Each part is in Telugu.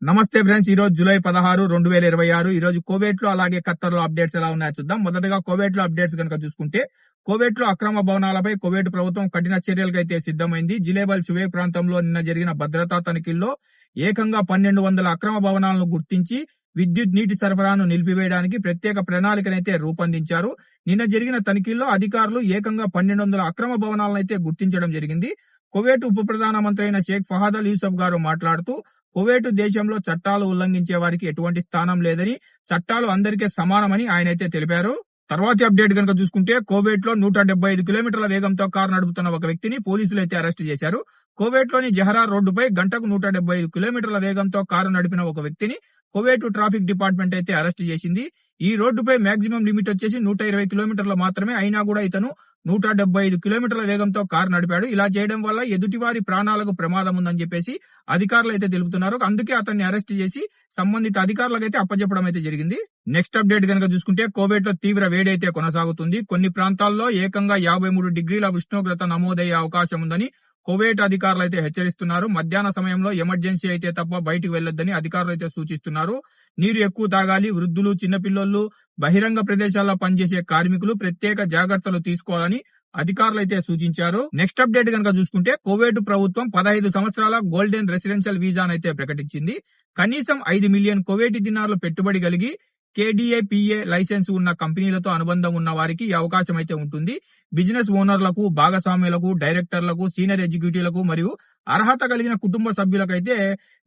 నమస్తే ఫ్రెండ్స్, ఈ రోజు జూలై 16, 2026. ఈ రోజు కోవేట్ లో అలాగే ఖత్తర్ లో అప్డేట్స్ ఎలా ఉన్నాయో చూద్దాం. మొదటగా కోవేట్ లో అప్డేట్స్ కనుక చూసుకుంటే, కోవేట్ లో అక్రమ భవనాలపై కోవేట్ ప్రభుత్వం కఠిన చర్యలకైతే సిద్ధమైంది. జిలేబల్ షువేక్ ప్రాంతంలో నిన్న జరిగిన భద్రతా తనిఖీల్లో ఏకంగా 1200 అక్రమ భవనాలను గుర్తించి విద్యుత్ నీటి సరఫరాను నిలిపివేయడానికి ప్రత్యేక ప్రణాళికనైతే రూపొందించారు. నిన్న జరిగిన తనిఖీల్లో అధికారులు ఏకంగా 1200 అక్రమ భవనాలను అయితే గుర్తించడం జరిగింది. కువైట్ ఉప ప్రధానమంత్రి అయిన షేక్ ఫహద్ అల్ యూసఫ్ గారు మాట్లాడుతూ, కువైట్ దేశంలో చట్టాలు ఉల్లంఘించే వారికి ఎటువంటి స్థానం లేదని, చట్టాలు అందరికీ సమానమని ఆయనైతే తెలిపారు. తర్వాతి అప్డేట్ కనుక చూసుకుంటే, కువైట్ లో 175 కిలోమీటర్ల వేగంతో కారు నడుపుతున్న ఒక వ్యక్తిని పోలీసులు అయితే అరెస్ట్ చేశారు. కువైట్ లోని జహరా రోడ్డుపై గంటకు 175 కిలోమీటర్ల వేగంతో కారు నడిపిన ఒక వ్యక్తిని కువైట్ ట్రాఫిక్ డిపార్ట్మెంట్ అయితే అరెస్ట్ చేసింది. ఈ రోడ్డుపై మాక్సిమం లిమిట్ వచ్చేసి 120 కిలోమీటర్లు మాత్రమే. అయినా కూడా ఇతను 175 కిలోమీటర్ల వేగంతో కారు నడిపాడు. ఇలా చేయడం వల్ల ఎదుటివారి ప్రాణాలకు ప్రమాదం ఉందని చెప్పేసి అధికారులు అయితే తెలుపుతున్నారు. అందుకే అతన్ని అరెస్ట్ చేసి సంబంధిత అధికారులకైతే అప్పచెప్పడం అయితే జరిగింది. నెక్స్ట్ అప్డేట్ కనుక చూసుకుంటే, కువైట్ లో తీవ్ర వేడి అయితే కొనసాగుతుంది. కొన్ని ప్రాంతాల్లో ఏకంగా 53 డిగ్రీల ఉష్ణోగ్రత నమోదయ్యే అవకాశం ఉందని కువైట్ అధికారులు అయితే హెచ్చరిస్తున్నారు. మధ్యాహ్న సమయంలో ఎమర్జెన్సీ అయితే తప్ప బయటకు వెళ్లొద్దని అధికారులు అయితే సూచిస్తున్నారు. నీరు ఎక్కువ తాగాలి, వృద్ధులు, చిన్నపిల్లలు, బహిరంగ ప్రదేశాల్లో పనిచేసే కార్మికులు ప్రత్యేక జాగ్రత్తలు తీసుకోవాలని అధికారులు అయితే సూచించారు. నెక్స్ట్ అప్డేట్ కనుక చూసుకుంటే, కువైట్ ప్రభుత్వం 15 సంవత్సరాల గోల్డెన్ రెసిడెన్షియల్ వీసానైతే ప్రకటించింది. కనీసం 5 మిలియన్ కువైటీ దినార్లు పెట్టుబడి కలిగి KDA-PA లైసెన్స్ ఉన్న కంపెనీలతో అనుబంధం ఉన్న వారికి ఈ అవకాశం అయితే ఉంటుంది. బిజినెస్ ఓనర్లకు, భాగస్వాములకు, డైరెక్టర్లకు, సీనియర్ ఎగ్జిక్యూటివ్లకు మరియు అర్హత కలిగిన కుటుంబ సభ్యులకైతే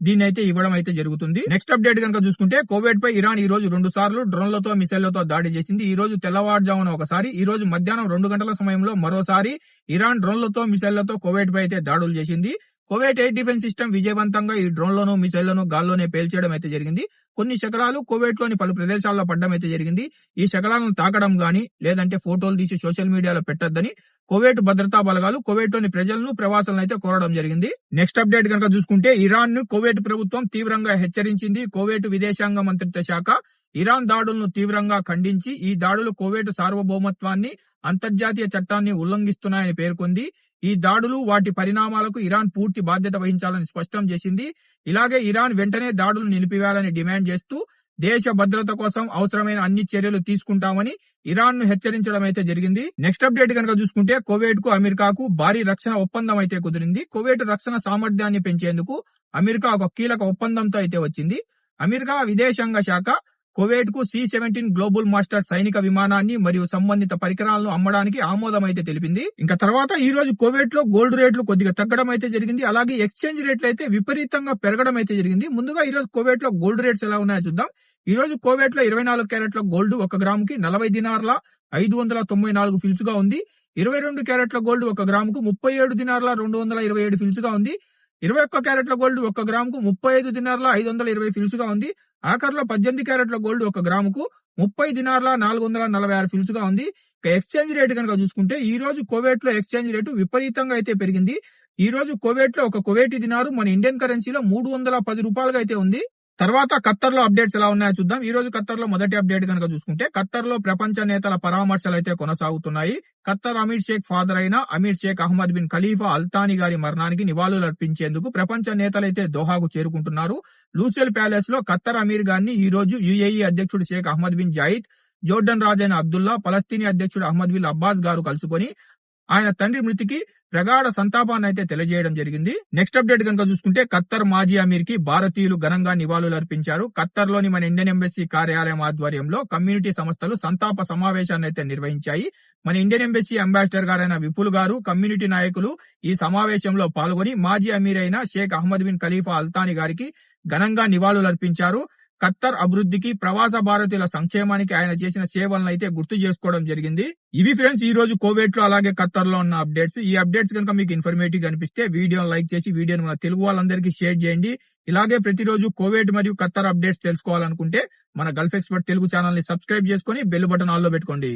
దీన్ని అయితే ఇవ్వడం అయితే జరుగుతుంది. నెక్స్ట్ అప్డేట్ కనుక చూసుకుంటే, కువైట్ పై ఇరాన్ ఈ రోజు 2 సార్లు డ్రోన్లతో, మిసైళ్లతో దాడి చేసింది. ఈ రోజు తెల్లవారుజామున ఒకసారి, ఈ రోజు మధ్యాహ్నం 2 గంటల సమయంలో మరోసారి ఇరాన్ డ్రోన్లతో, మిసైళ్లతో కువైట్ పై అయితే దాడులు చేసింది. కువైట్ ఎయిర్ డిఫెన్స్ సిస్టమ్ విజయవంతంగా ఈ డ్రోన్లను, మిసైళ్లను గాల్లోనే పేల్చేయడం అయితే జరిగింది. కొన్ని శకలాలు కువైట్ లోని పలు ప్రదేశాల్లో పడ్డం అయితే జరిగింది. ఈ శకలాలను తాకడం గానీ లేదంటే ఫోటోలు తీసి సోషల్ మీడియాలో పెట్టొద్దని కువైట్ భద్రతా బలగాలు కువైట్ లోని ప్రజలను, ప్రవాసులను అయితే కోరడం జరిగింది. నెక్స్ట్ అప్డేట్ కనుక చూసుకుంటే, ఇరాన్ ను కువైట్ ప్రభుత్వం తీవ్రంగా హెచ్చరించింది. కువైట్ విదేశాంగ మంత్రిత్వ శాఖ ఇరాన్ దాడులను తీవ్రంగా ఖండించి, ఈ దాడులు కువైట్ సార్వభౌమత్వాన్ని, అంతర్జాతీయ చట్టాన్ని ఉల్లంఘిస్తున్నాయని పేర్కొంది. ఈ దాడులు, వాటి పరిణామాలకు ఇరాన్ పూర్తి బాధ్యత వహించాలని స్పష్టం చేసింది. ఇలాగే ఇరాన్ వెంటనే దాడులు నిలిపివేయాలని డిమాండ్ చేస్తూ దేశ భద్రత కోసం అవసరమైన అన్ని చర్యలు తీసుకుంటామని ఇరాన్ ను హెచ్చరించడం అయితే జరిగింది. నెక్స్ట్ అప్డేట్ కనుక చూసుకుంటే, కువైట్ కు, అమెరికాకు భారీ రక్షణ ఒప్పందం అయితే కుదిరింది. కువైట్ రక్షణ సామర్థ్యాన్ని పెంచేందుకు అమెరికా ఒక కీలక ఒప్పందంతో అయితే వచ్చింది. అమెరికా విదేశాంగ శాఖ కువైట్ కు C-17 గ్లోబల్ మాస్టర్ సైనిక విమానాన్ని మరియు సంబంధిత పరికరాలను అమ్మడానికి ఆమోదం అయితే తెలిపింది. ఇంకా తర్వాత ఈ రోజు కువైట్ లో గోల్డ్ రేట్లు కొద్దిగా తగ్గడం అయితే జరిగింది. అలాగే ఎక్స్చేంజ్ రేట్లు అయితే విపరీతంగా పెరగడం అయితే జరిగింది. ముందుగా ఈ రోజు కువైట్ లో గోల్డ్ రేట్స్ ఎలా ఉన్నాయో చూద్దాం. ఈ రోజు కువైట్ లో 24 క్యారెట్ల గోల్డ్ 1 గ్రాముకి 40 దినార్ల 594 ఫిల్స్ గా ఉంది. 22 క్యారెట్ల గోల్డ్ 1 గ్రాముకు 37 దినార్ల 227 ఫిల్స్ గా ఉంది. 21 క్యారెట్ల గోల్డ్ 1 గ్రాముకు 35 దినార్ల 520 ఫిల్స్ గా ఉంది. ఆఖర్లో 18 క్యారెట్ల గోల్డ్ 1 గ్రాముకు 30 దినార్ల 446 ఫిల్స్ గా ఉంది. ఎక్స్చేంజ్ రేట్ కనుక చూసుకుంటే, ఈ రోజు కువైట్ లో ఎక్స్చేంజ్ రేటు విపరీతంగా అయితే పెరిగింది. ఈ రోజు కువైట్ లో ఒక కువైటీ దినారు మన ఇండియన్ కరెన్సీలో 310 రూపాయలుగా అయితే ఉంది. తర్వాత ఖత్తర్ లో అప్డేట్స్ ఎలా ఉన్నాయో చూద్దాం. ఈ రోజు ఖత్తర్ లో మొదటి అప్డేట్ కనుక చూసుకుంటే, ఖత్తర్ లో ప్రపంచ నేతల పరామర్శలు అయితే కొనసాగుతున్నాయి. ఖత్తర్ అమీర్ షేక్ ఫాదర్ అయిన Amir Sheikh Ahmed bin Khalifa Al Thani గారి మరణానికి నివాళులు అర్పించేందుకు ప్రపంచ నేతలైతే దోహాకు చేరుకుంటున్నారు. లూసెల్ ప్యాలెస్ లో ఖత్తర్ అమీర్ గారిని ఈ రోజు UAE అధ్యక్షుడు Sheikh Ahmed bin Zayed, Jordan రాజైన అబ్దుల్లా, పలస్తీనీ అధ్యక్షుడు అహ్మద్ బిన్ అబ్బాస్ గారు కలుసుకొని ఆయన తండ్రి మృతికి ప్రగాఢ సంతాపాన్ని అయితే తెలియజేయడం జరిగింది. నెక్స్ట్ అప్డేట్ కనుక చూసుకుంటే, ఖత్తర్ మాజీ అమీర్ కి భారతీయులు ఘనంగా నివాళులు అర్పించారు. ఖత్తర్ లోని మన ఇండియన్ ఎంబసీ కార్యాలయం ఆధ్వర్యంలో కమ్యూనిటీ సంస్థలు సంతాప సమావేశాన్ని అయితే నిర్వహించాయి. మన ఇండియన్ ఎంబసీ అంబాసిడర్ గారైన విపుల్ గారు, కమ్యూనిటీ నాయకులు ఈ సమావేశంలో పాల్గొని మాజీ అమీర్ అయిన Sheikh Ahmed bin Khalifa Al Thani గారికి ఘనంగా నివాళులు అర్పించారు. ఖత్తర్ అభివృద్ధికి, ప్రవాస భారతీయుల సంక్షేమానికి ఆయన చేసిన సేవలను అయితే గుర్తు చేసుకోవడం జరిగింది. ఇవి ఫ్రెండ్స్ ఈ రోజు కువైట్ లో అలాగే ఖత్తర్ లో ఉన్న అప్డేట్స్. ఈ అప్డేట్స్ కనుక మీకు ఇన్ఫర్మేటివ్ అనిపిస్తే వీడియోని లైక్ చేసి వీడియోని మన తెలుగు వాళ్ళందరికీ షేర్ చేయండి. ఇలాగే ప్రతిరోజు కువైట్ మరియు ఖత్తర్ అప్డేట్స్ తెలుసుకోవాలనుకుంటే మన గల్ఫ్ ఎక్స్పర్ట్ తెలుగు ఛానల్ ని సబ్స్క్రైబ్ చేసుకుని బెల్ బటన్ ఆల్ లో పెట్టుకోండి.